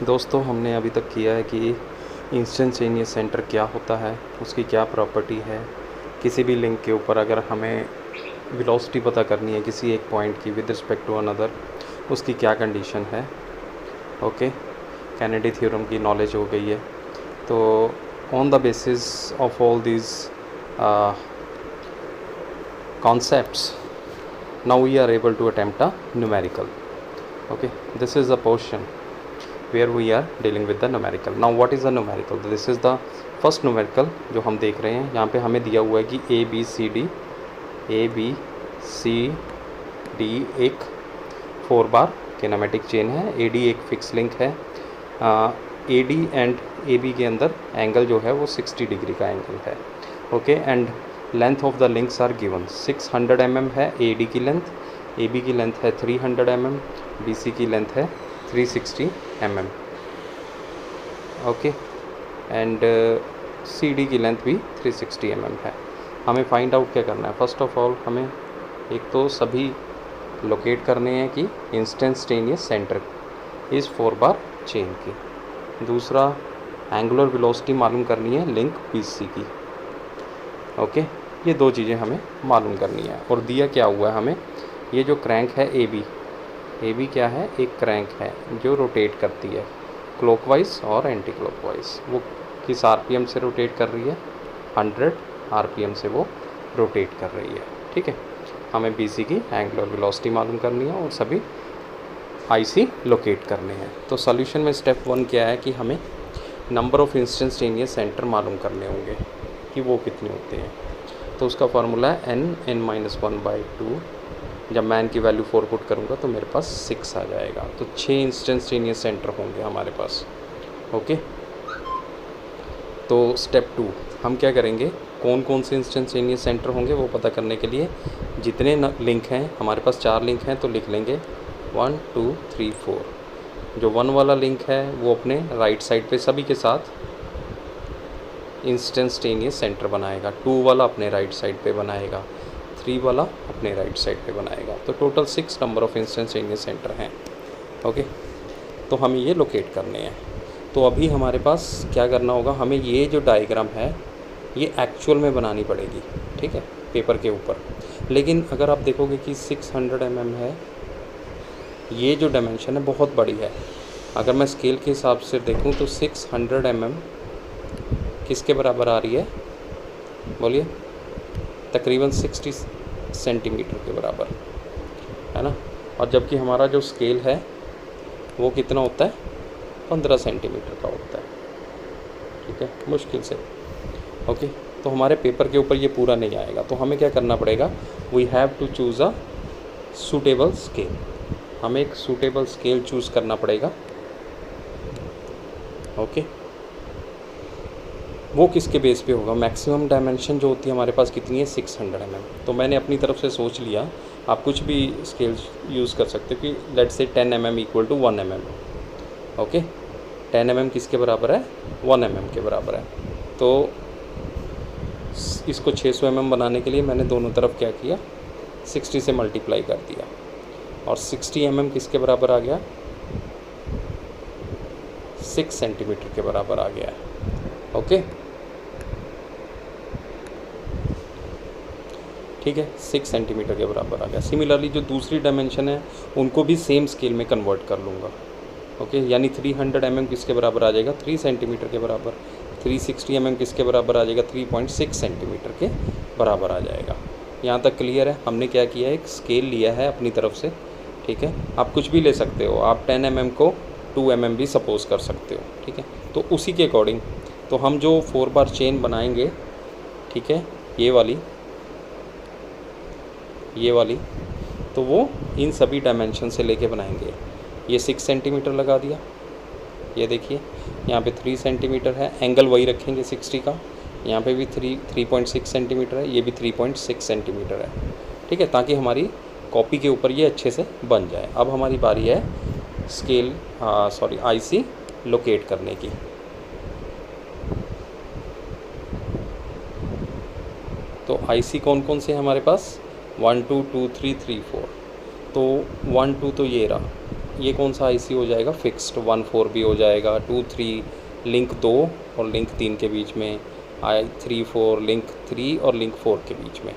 दोस्तों हमने अभी तक किया है कि इंस्टेंटेनियस सेंटर क्या होता है, उसकी क्या प्रॉपर्टी है, किसी भी लिंक के ऊपर अगर हमें वेलोसिटी पता करनी है किसी एक पॉइंट की विद रिस्पेक्ट टू अनदर, उसकी क्या कंडीशन है। ओके, कैनेडी थ्योरम की नॉलेज हो गई है। तो on the basis of all these concepts, now we are able to attempt a numerical. Okay, this is the portion where we are dealing with the numerical. Now what is the numerical? This is the first numerical जो हम देख रहे हैं। यहाँ पे हमें दिया हुआ है कि ए बी सी डी एक 4 बार किनेमेटिक चेन है, ए डी एक फिक्स लिंक है, A D and A B के अंदर एंगल जो है वो 60 डिग्री का एंगल है। Okay, and length of the links are given. 600 mm है ए डी की लेंथ, ए बी की लेंथ है 300 mm, बी सी की लेंथ है 360 mm। Okay, and C D की लेंथ भी 360 mm है। हमें फाइंड आउट क्या करना है? फर्स्ट ऑफ ऑल हमें एक तो सभी लोकेट करने हैं कि इंस्टेंटेनियस सेंटर इस 4 बार चेन की। दूसरा, एंगुलर वेलोसिटी मालूम करनी है लिंक बी सी की। ओके, ये दो चीज़ें हमें मालूम करनी है। और दिया क्या हुआ है हमें, ये जो क्रैंक है ए बी क्या है? एक क्रैंक है जो रोटेट करती है क्लॉकवाइज और एंटी क्लॉकवाइज। वो किस आरपीएम से रोटेट कर रही है? 100 आरपीएम से वो रोटेट कर रही है। ठीक है, हमें बीसी की एंगुलर वेलोसिटी मालूम करनी है और सभी आईसी लोकेट करने हैं। तो सॉल्यूशन में स्टेप 1 क्या है कि हमें नंबर ऑफ़ इंस्टेंटेनियस सेंटर मालूम करने होंगे कि वो कितने होते हैं। तो उसका फार्मूला है n(n-1/2)। जब मैं n की वैल्यू 4 पुट करूँगा तो मेरे पास 6 आ जाएगा। तो 6 इंस्टेंटेनियस सेंटर होंगे हमारे पास। ओके, तो स्टेप 2 हम क्या करेंगे, कौन कौन से इंस्टेंटेनियस सेंटर होंगे वो पता करने के लिए जितने लिंक हैं हमारे पास, 4 लिंक हैं तो लिख लेंगे 1 2 3 4। जो 1 वाला लिंक है वो अपने राइट साइड पे सभी के साथ इंस्टेंटेनियस सेंटर बनाएगा, 2 वाला अपने राइट साइड पे बनाएगा, 3 वाला अपने राइट साइड पे बनाएगा। तो total 6 number of instantaneous centre हैं। ओके, तो हमें ये लोकेट करने हैं। तो अभी हमारे पास क्या करना होगा, हमें ये जो डायग्राम है ये एक्चुअल में बनानी पड़ेगी। ठीक है, पेपर के ऊपर। लेकिन अगर आप देखोगे कि 600 mm है, ये जो डायमेंशन है बहुत बड़ी है। अगर मैं स्केल के हिसाब से देखूं तो 600 mm किसके बराबर आ रही है? बोलिए, तकरीबन 60 सेंटीमीटर के बराबर है ना। और जबकि हमारा जो स्केल है वो कितना होता है? 15 सेंटीमीटर का होता है। ठीक है, मुश्किल से। ओके, तो हमारे पेपर के ऊपर ये पूरा नहीं आएगा। तो हमें क्या करना पड़ेगा, we have to choose a suitable scale. हमें एक सूटेबल स्केल चूज़ करना पड़ेगा। ओके, वो किसके बेस पे होगा? मैक्सिमम डायमेंशन जो होती है हमारे पास कितनी है? 600 mm। तो मैंने अपनी तरफ से सोच लिया, आप कुछ भी स्केल यूज़ कर सकते हो कि let's say 10 mm equal to 1 mm। Okay, 10 mm किसके बराबर है? 1 mm के बराबर है। तो इसको 600 mm बनाने के लिए मैंने दोनों तरफ क्या किया, 60 से मल्टीप्लाई कर दिया। और 60 mm किसके बराबर आ गया? 6 सेंटीमीटर के बराबर आ गया है। ओके, ठीक है, 6 सेंटीमीटर के बराबर आ गया। सिमिलरली जो दूसरी डायमेंशन है उनको भी सेम स्केल में कन्वर्ट कर लूँगा। ओके, यानी 300 mm किसके बराबर आ जाएगा? 3 सेंटीमीटर के बराबर। 360 mm किसके बराबर आ जाएगा? 3.6 सेंटीमीटर के बराबर आ जाएगा। यहाँ तक क्लियर है? हमने क्या किया है, एक स्केल लिया है अपनी तरफ से। ठीक है, आप कुछ भी ले सकते हो, आप 10 mm को 2 mm भी सपोज़ कर सकते हो। ठीक है, तो उसी के अकॉर्डिंग तो हम जो 4 बार चेन बनाएंगे, ठीक है, ये वाली, तो वो इन सभी डायमेंशन से लेके बनाएंगे। ये 6 सेंटीमीटर लगा दिया, ये देखिए यहाँ पे 3 सेंटीमीटर है, एंगल वही रखेंगे 60 का। यहाँ पे भी 3.6 सेंटीमीटर है, ये भी 3.6 सेंटीमीटर है। ठीक है, ताकि हमारी कॉपी के ऊपर ये अच्छे से बन जाए। अब हमारी बारी है स्केल आईसी लोकेट करने की। तो आईसी कौन कौन से हैं हमारे पास? 1 2 2 3 3 4। तो 1 2 तो ये रहा, ये कौन सा आईसी हो जाएगा, फिक्स्ड 1 4 भी हो जाएगा, 2 3 लिंक 2 और लिंक 3 के बीच में, आई 3 4 लिंक 3 और लिंक 4 के बीच में।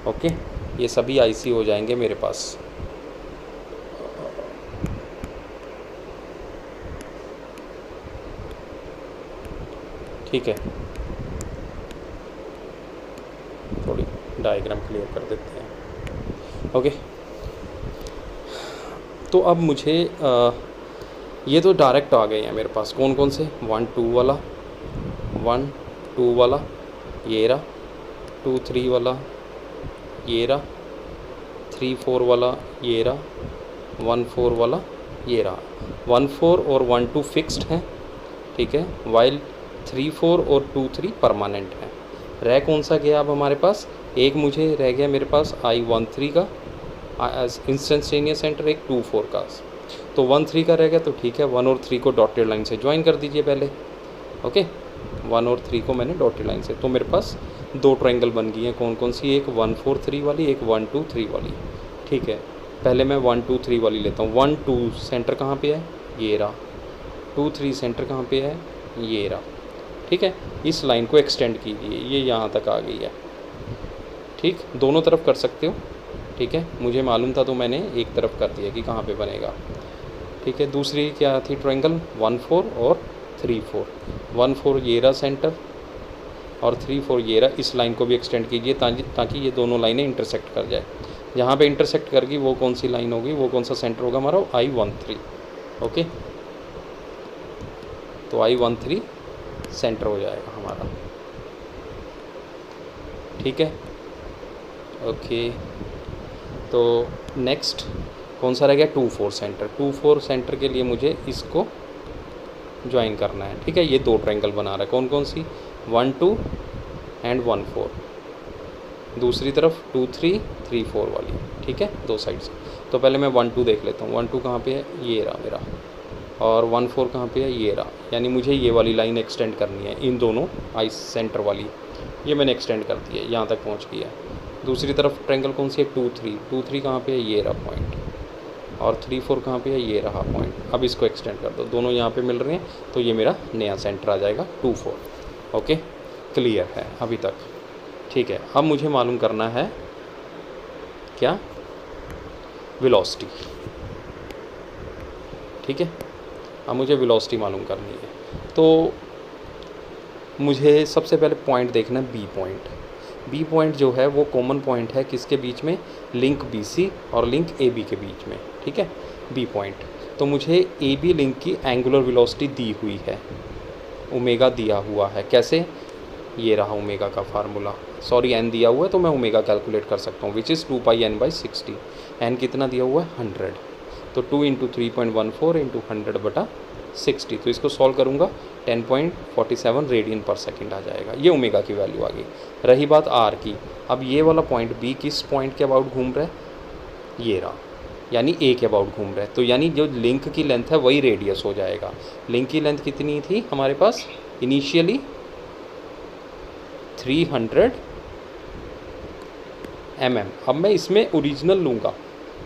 ओके, ये सभी आईसी हो जाएंगे मेरे पास। ठीक है, थोड़ी डायग्राम क्लियर कर देते हैं। ओके, तो अब मुझे ये तो डायरेक्ट आ गए हैं मेरे पास, कौन कौन से, 1 2 वाला, 1 2 वाला ये रहा, 2 3 वाला ये रहा, 3 4 वाला ये रहा, 1 4 वाला ये रहा। 1 4 और 1 2 फिक्स्ड हैं, ठीक है, वाइल 3 4 और 2 3 परमानेंट हैं। रह कौन सा गया अब हमारे पास, एक मुझे रह गया मेरे पास I 1 3 का इंस्टेंटेनियस सेंटर, एक 2 4 का। तो 1 3 का रह गया, तो ठीक है, 1 और 3 को डॉटेड लाइन से ज्वाइन कर दीजिए पहले। ओके, 1 और 3 को मैंने डॉटेड लाइन से, तो मेरे पास 2 ट्रायंगल बन गई हैं, कौन कौन सी, एक 1 4 3 वाली, एक 1 2 3 वाली। ठीक है, पहले मैं 1 2 3 वाली लेता हूँ। 1 2 सेंटर कहाँ पे है, ये रहा। 2 3 सेंटर कहाँ पे है, ये रहा। ठीक है, इस लाइन को एक्सटेंड कीजिए, ये यहाँ तक आ गई है। ठीक, दोनों तरफ कर सकते हो। ठीक है, मुझे मालूम था तो मैंने एक तरफ कर दिया कि कहाँ पे बनेगा। ठीक है, दूसरी क्या थी ट्रायंगल, 1 4 और 3 4। 1 4 ये रहा सेंटर और 3 4 ये रहा। इस लाइन को भी एक्सटेंड कीजिए ताकि ये दोनों लाइनें इंटरसेक्ट कर जाए। जहाँ पे इंटरसेक्ट करगी वो कौन सी लाइन होगी, वो कौन सा सेंटर होगा हमारा, I 1 3। ओके, तो I 1 3 सेंटर हो जाएगा हमारा। ठीक है, ओके, तो नेक्स्ट कौन सा रह गया, 2 4 सेंटर। 2 4 सेंटर के लिए मुझे इसको ज्वाइन करना है। ठीक है, ये 2 ट्रायंगल बना रहा है, कौन कौन सी, 1 2 एंड 1 4। दूसरी तरफ 2 3 3 4 वाली। ठीक है, दो साइड से। तो पहले मैं 1 2 देख लेता हूँ। 1 2 कहाँ पे है, ये रहा मेरा, और 1 4 कहाँ पे है, ये रहा। यानी मुझे ये वाली लाइन एक्सटेंड करनी है, इन दोनों आई सेंटर वाली, ये मैंने एक्सटेंड कर दी है, यहाँ तक पहुँच गया। दूसरी तरफ ट्रायंगल कौन सी है, 2 3। 2 3 कहाँ पे है, ये रहा पॉइंट, और 3 4 कहाँ पे है, ये रहा पॉइंट। अब इसको एक्सटेंड कर दो, दोनों यहाँ पे मिल रहे हैं, तो ये मेरा नया सेंटर आ जाएगा 2 4। ओके, क्लियर है अभी तक। ठीक है, अब मुझे मालूम करना है क्या, वेलोसिटी। ठीक है, अब मुझे वेलोसिटी मालूम करनी है। तो मुझे सबसे पहले पॉइंट देखना है, बी पॉइंट। बी पॉइंट जो है वो कॉमन पॉइंट है किसके बीच में, लिंक BC और लिंक AB के बीच में। ठीक है, बी पॉइंट। तो मुझे AB लिंक की एंगुलर वेलोसिटी दी हुई है, ओमेगा दिया हुआ है। कैसे, ये रहा ओमेगा का फार्मूला, सॉरी n दिया हुआ है तो मैं ओमेगा कैलकुलेट कर सकता हूँ, which is 2 pi n by 60। n कितना दिया हुआ है, 100। तो 2 इंटू 3.14 इंटू 100/60। तो इसको सॉल्व करूँगा, 10.47 रेडियन पर सेकंड आ जाएगा। ये ओमेगा की वैल्यू आ गई। रही बात r की, अब ये वाला पॉइंट B किस पॉइंट के अबाउट घूम रहा है, ये रहा, यानी A के अबाउट घूम रहा है। तो यानी जो लिंक की लेंथ है वही रेडियस हो जाएगा। लिंक की लेंथ कितनी थी हमारे पास इनिशियली, 300 mm। अब मैं इसमें ओरिजिनल लूँगा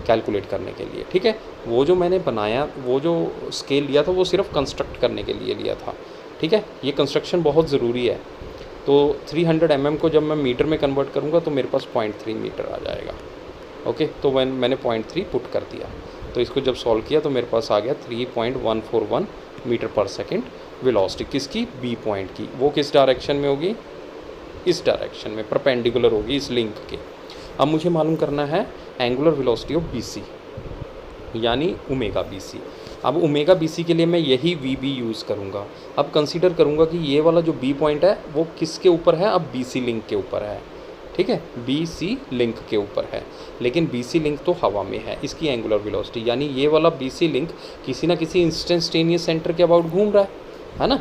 कैलकुलेट करने के लिए। ठीक है, वो जो मैंने बनाया, वो जो स्केल लिया था वो सिर्फ कंस्ट्रक्ट करने के लिए लिया था। ठीक है, ये कंस्ट्रक्शन बहुत ज़रूरी है। तो 300 mm को जब मैं मीटर में कन्वर्ट करूँगा तो मेरे पास 0.3 मीटर आ जाएगा। ओके, तो मैंने 0.3 पुट कर दिया। तो इसको जब सॉल्व किया तो मेरे पास आ गया 3.141 मीटर पर सेकेंड वेलोसिटी। किसकी, बी पॉइंट की। वो किस डायरेक्शन में होगी, इस डायरेक्शन में, परपेंडिकुलर होगी इस लिंक के। अब मुझे मालूम करना है एंगुलर वेलोसिटी ऑफ BC, यानी ओमेगा BC। अब ओमेगा BC के लिए मैं यही VB यूज़ करूँगा। अब कंसीडर करूँगा कि ये वाला जो B पॉइंट है वो किसके ऊपर है, अब BC लिंक के ऊपर है। ठीक है, BC लिंक के ऊपर है, लेकिन BC लिंक तो हवा में है। इसकी एंगुलर वेलोसिटी, यानी ये वाला BC लिंक किसी ना किसी इंस्टेंटेनियस सेंटर के अबाउट घूम रहा है ना।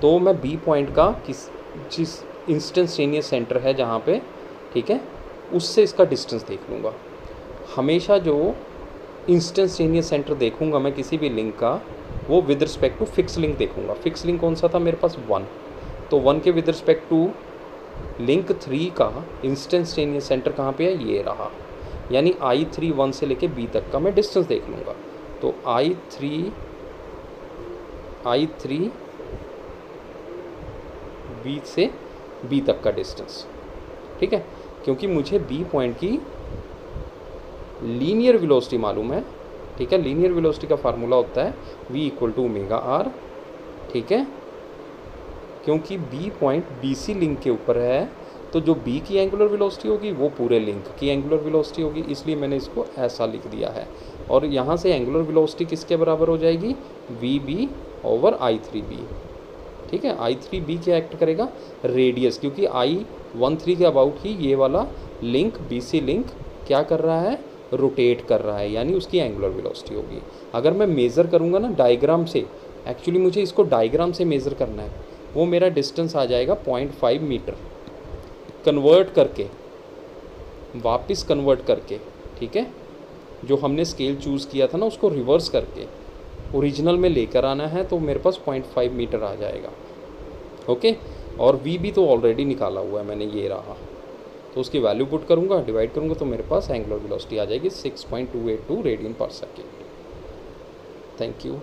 तो मैं B पॉइंट का जिस इंस्टेंटेनियस सेंटर है जहाँ पे, ठीक है, उससे इसका डिस्टेंस देख लूँगा। हमेशा जो इंस्टेंटेनियस सेंटर देखूँगा मैं किसी भी लिंक का, वो with respect to fix link देखूँगा। फिक्स लिंक कौन सा था मेरे पास, 1। तो 1 के विद रिस्पेक्ट टू लिंक 3 का इंस्टेंटेनियस सेंटर कहाँ पे है, ये रहा। यानी I 3 1 से लेके B तक का मैं डिस्टेंस देख लूँगा। तो तो I3 B से B तक का डिस्टेंस, ठीक है, क्योंकि मुझे B पॉइंट की लीनियर वेलोसिटी मालूम है, ठीक है। लीनियर वेलोसिटी का फार्मूला होता है V = ωr, ठीक है। क्योंकि B पॉइंट BC लिंक के ऊपर है, तो जो B की एंगुलर वेलोसिटी होगी वो पूरे लिंक की एंगुलर वेलोसिटी होगी, इसलिए मैंने इसको ऐसा लिख दिया है। और यहाँ से एंगुलर वेलोसिटी किसके बराबर हो जाएगी, VB/I3B, ठीक है। I3B क्या एक्ट करेगा, रेडियस, क्योंकि I13 के अबाउट ही ये वाला लिंक BC लिंक क्या कर रहा है, रोटेट कर रहा है, यानी उसकी एंगुलर वेलोसिटी होगी। अगर मैं मेज़र करूँगा ना डायग्राम से, एक्चुअली मुझे इसको डायग्राम से मेज़र करना है, वो मेरा डिस्टेंस आ जाएगा 0.5 मीटर, कन्वर्ट करके, वापस कन्वर्ट करके, ठीक है। जो हमने स्केल चूज़ किया था ना, उसको रिवर्स करके ओरिजिनल में लेकर आना है, तो मेरे पास 0.5 मीटर आ जाएगा, ओके। और V भी तो ऑलरेडी निकाला हुआ है मैंने, ये रहा, तो उसकी वैल्यू पुट करूँगा, डिवाइड करूँगा, तो मेरे पास एंगुलर वेलोसिटी आ जाएगी 6.282 रेडियन पर सेकेंड। Thank you.